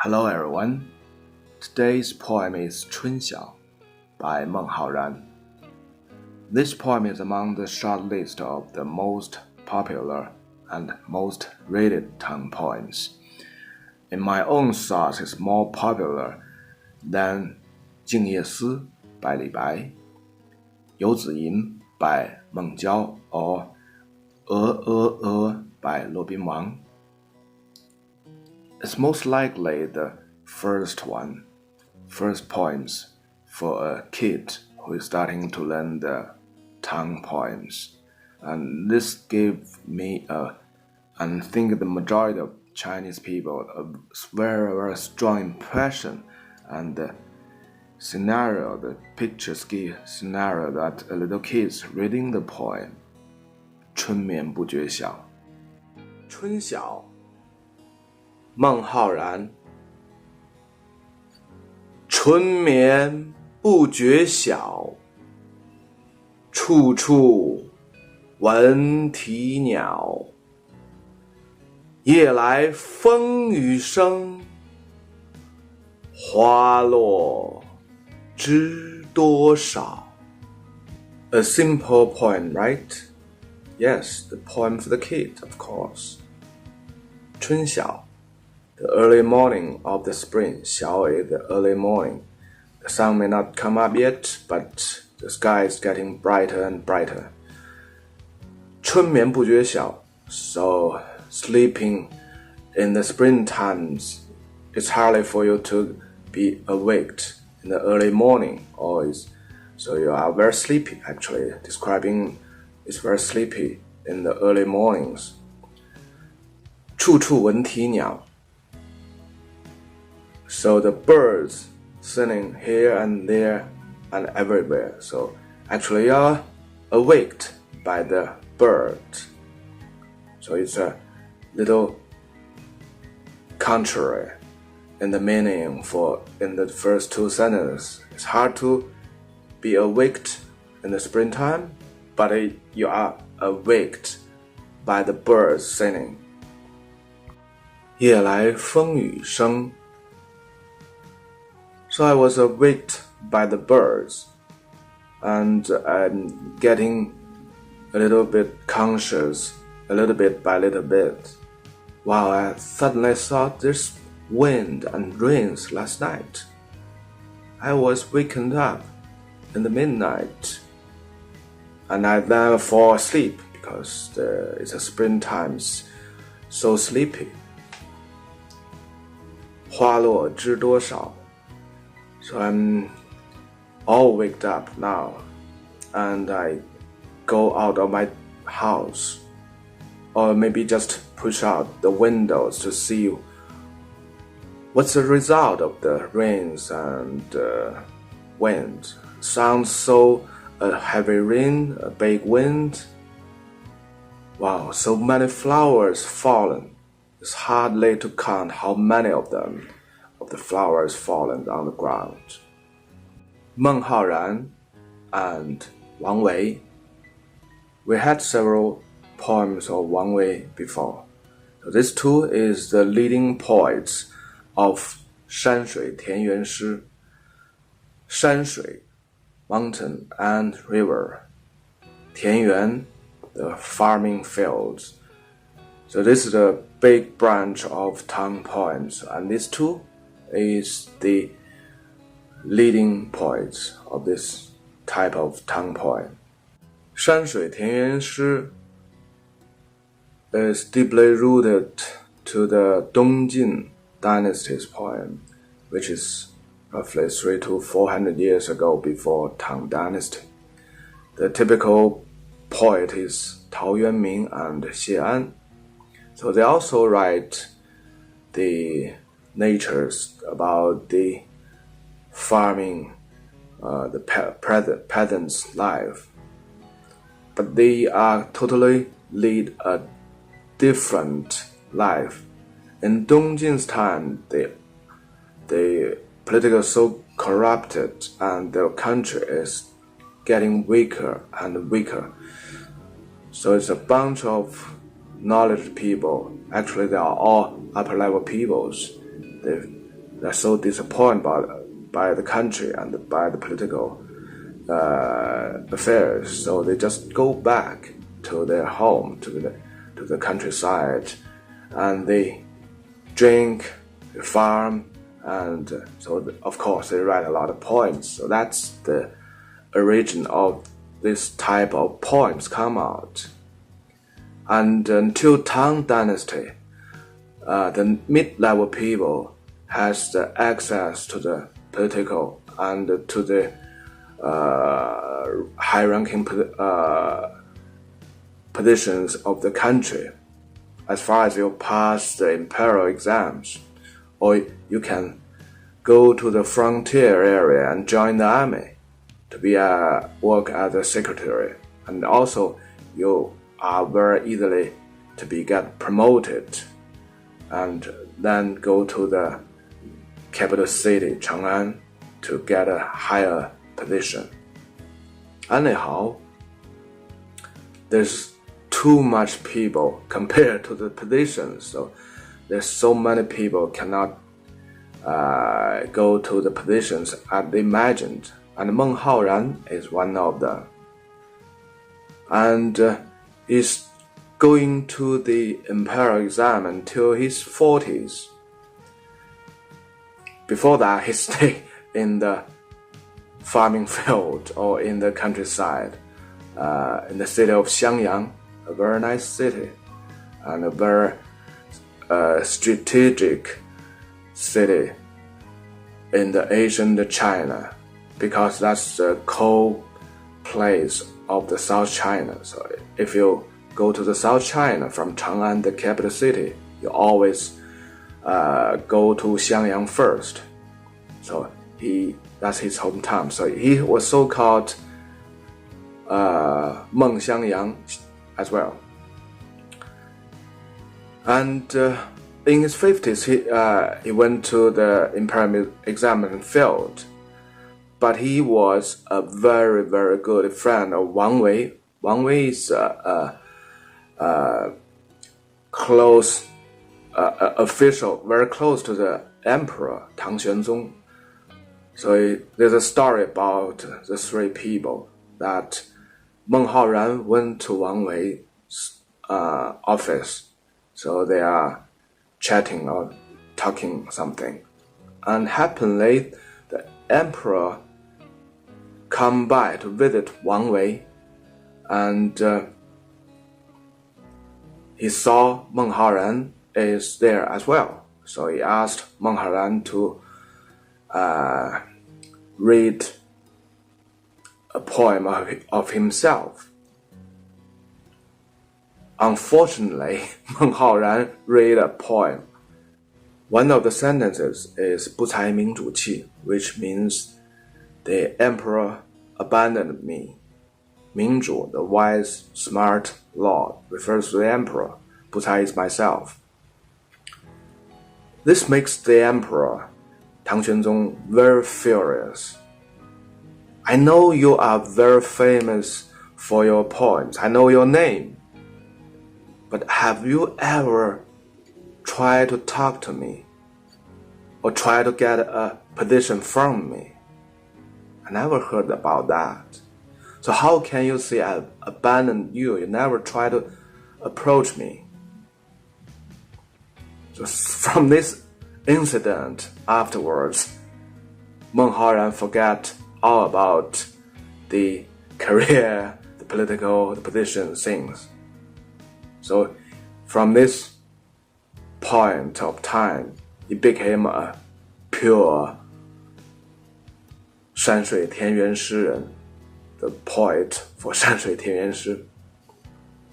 Hello everyone. Today's poem is 春晓 by Meng Haoran. This poem is among the short list of the most popular and most rated Tang poems. In my own thoughts, it's more popular than 静夜思 by 李白, 游子吟 by 孟郊 or by 骆宾王. It's most likely the first poems for a kid who is starting to learn the Tang poems. And this gave me and I think the majority of Chinese people a very, very strong impression and the scenario, the picturesque scenario that a little kid's reading the poem. 春眠不觉晓. 春晓孟浩然，春眠不觉晓，处处闻啼鸟。夜来风雨声，花落知多少。A simple poem, right? Yes, the poem for the kid, of course. 春晓The early morning of the spring, 晓 is the early morning. The sun may not come up yet, but the sky is getting brighter and brighter. 春眠不觉晓, so sleeping in the spring times, it's hardly for you to be awaked in the early morning, so you are very sleepy, actually, describing it's very sleepy in the early mornings. 处处闻啼鸟. So the birds singing here and there and everywhere. So actually you're awaked by the bird. So it's a little contrary in the meaning in the first two sentences. It's hard to be awaked in the springtime, but you are awaked by the birds singing. 夜来风雨声. So I was awaked by the birds, and I'm getting a little bit conscious, a little bit by little bit. Wow, I suddenly thought there's wind and rains last night. I was wakened up in the midnight, and I then fall asleep because it's a springtime, so sleepy. 花落知多少. So I'm all waked up now, and I go out of my house, or maybe just push out the windows to see what's the result of the rains and wind. Sounds so a heavy rain, a big wind. Wow, so many flowers fallen. It's hardly to count how many of the flowers fallen on the ground. Meng Haoran and Wang Wei. We had several poems of Wang Wei before. So this too is the leading poets of 山水田园诗. 山水 mountain and river. 田园 the farming fields. So this is a big branch of Tang poems, and these two is the leading poets of this type of Tang poem. 山水田园诗 is deeply rooted to the Dongjin dynasty's poem, which is roughly 300 to 400 years ago before Tang dynasty. The typical poet is Tao Yuanming and Xie An. So they also write the natures about the farming, the peasant's life. But they are totally lead a different life. In Dongjin's time, the political is so corrupted and the country is getting weaker and weaker. So it's a bunch of knowledge people. Actually, they are all upper level peoples. they're so disappointed by the country and by the political affairs, so they just go back to their home, to the countryside, and they drink, they farm, and so of course they write a lot of poems. So that's the origin of this type of poems come out. And until Tang Dynasty, the mid-level people has the access to the political and to the high-ranking positions of the country, as far as you pass the imperial exams, or you can go to the frontier area and join the army to be work as a secretary, and also you are very easily to be get promoted, and then go to the capital city Chang'an to get a higher position. Anyhow, there's too much people compared to the positions, so there's so many people cannot go to the positions as they imagined, and Meng Haoran is one of them, and is going to the imperial exam until his 40s. Before that, he stayed in the farming field or in the countryside, in the city of Xiangyang, a very nice city and a very strategic city in the ancient China, because that's the coal place of the South China. So if you go to the South China from Chang'an, the capital city, you always go to Xiangyang first. So that's his hometown. So he was so-called Meng Xiangyang as well. And in his 50s, he went to the imperial exam and failed. But he was a very, very good friend of Wang Wei. Wang Wei is a close official, very close to the emperor Tang Xuanzong. So there's a story about the three people that Meng Haoran went to Wang Wei's office. So they are chatting or talking something. And happily, the emperor come by to visit Wang Wei, and he saw Meng Haoran is there as well. So he asked Meng Haoran to read a poem of himself. Unfortunately, Meng Haoran read a poem. One of the sentences is 不才明主气, which means the emperor abandoned me. 明主, the wise, smart lord, refers to the emperor. 不才 is myself. This makes the emperor, Tang Xuanzong, very furious. I know you are very famous for your poems. I know your name. But have you ever tried to talk to me or try to get a position from me? I never heard about that. So how can you say I abandoned you? You never try to approach me. So from this incident afterwards, Meng Haoran forgot all about the career, the political, the position things. So from this point of time, he became a pure 山水田园诗人, the poet for 山水田园诗.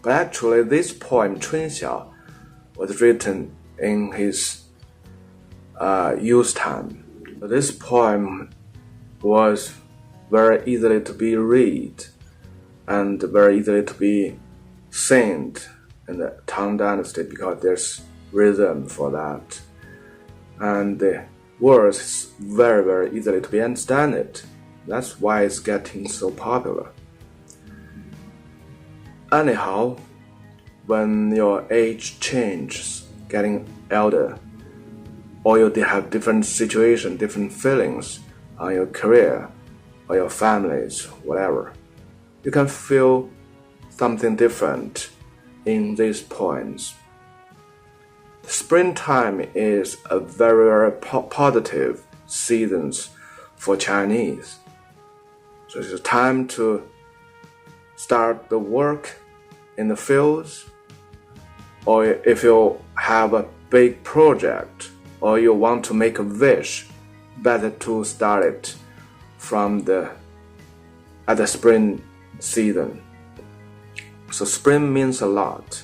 But actually, this poem, 春晓, was written in his youth time. This poem was very easily to be read and very easily to be sung in the Tang Dynasty, because there's rhythm for that. And the words is very, very easily to be understand it. That's why it's getting so popular. Anyhow, when your age changes, getting elder, or you have different situation, different feelings on your career or your families, whatever. You can feel something different in these poems. Springtime is a very, very positive season for Chinese. So it's a time to start the work in the fields, or if you have a big project or you want to make a wish, better to start it at the spring season. So spring means a lot,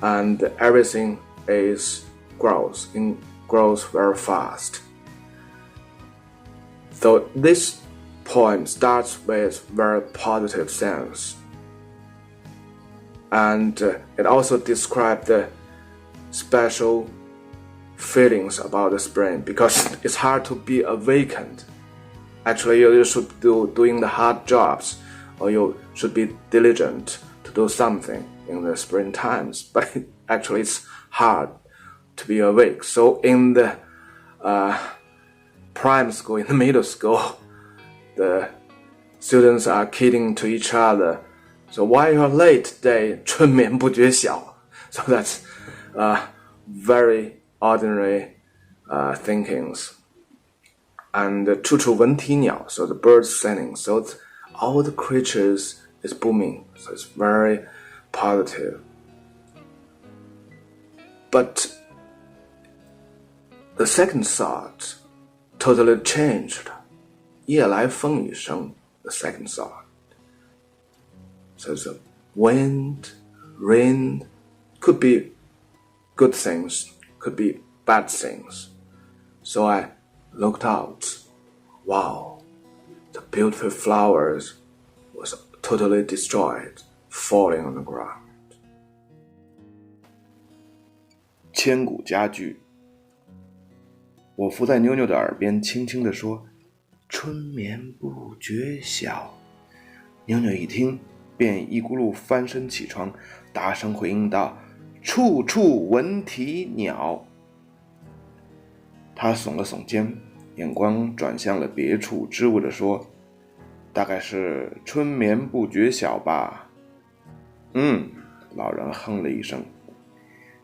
and everything grows very fast. So this poem starts with very positive sense, and it also describes the special feelings about the spring, because it's hard to be awakened. Actually, you should doing the hard jobs, or you should be diligent to do something in the spring times, but actually it's hard to be awake. So in the prime school, in the middle school, the students are kidding to each other. So why you're late today? 春眠不觉晓. So that's very ordinary thinkings. And 处处闻啼鸟, so the birds singing. So all the creatures is booming. So it's very positive. But the second thought totally changed. 夜来风雨声, the second thought. So the wind, rain, could be good things, could be bad things. So I looked out. Wow, the beautiful flowers was totally destroyed, falling on the ground. 千古佳句。我伏在妞妞的耳边轻轻地说，春眠不觉晓。妞妞一听，便一咕噜翻身起床，大声回应道，处处闻啼鸟。她耸了耸肩，眼光转向了别处，支吾着说，大概是春眠不觉晓吧。老人哼了一声，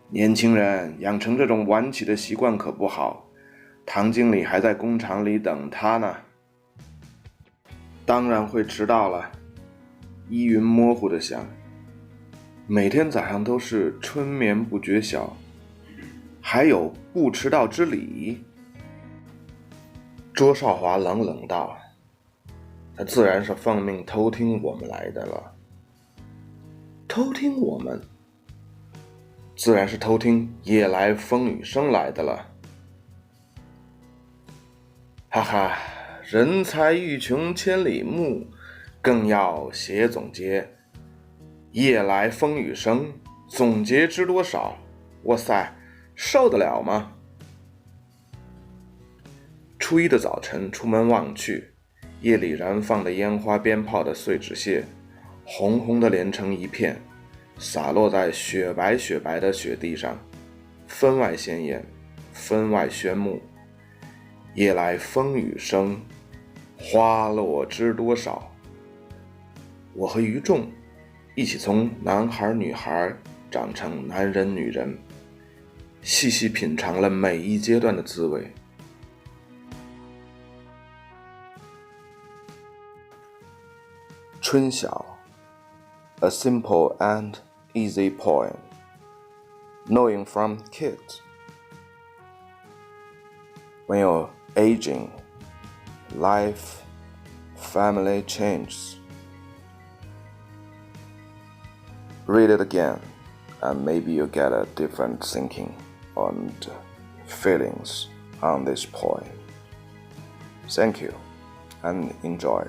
年轻人养成这种晚起的习惯可不好，唐经理还在工厂里等他呢。当然会迟到了，依云模糊地想，每天早上都是春眠不觉晓，还有不迟到之理。卓少华冷冷道，他自然是奉命偷听我们来的了。偷听我们？自然是偷听夜来风雨声来的了。哈哈，人才欲穷千里目，更要写总结。夜来风雨声，总结知多少？哇塞，受得了吗？初一的早晨，出门望去，夜里燃放的烟花鞭炮的碎纸屑，红红的连成一片，洒落在雪白雪白的雪地上，分外鲜艳，分外炫目。夜来风雨声，花落知多少。我和于仲一起从男孩女孩长成男人女人，细细品尝了每一阶段的滋味。春晓 A simple and easy poem, knowing from kids. When you're aging, life, family changes. Read it again, and maybe you get a different thinking and feelings on this poem. Thank you, and enjoy.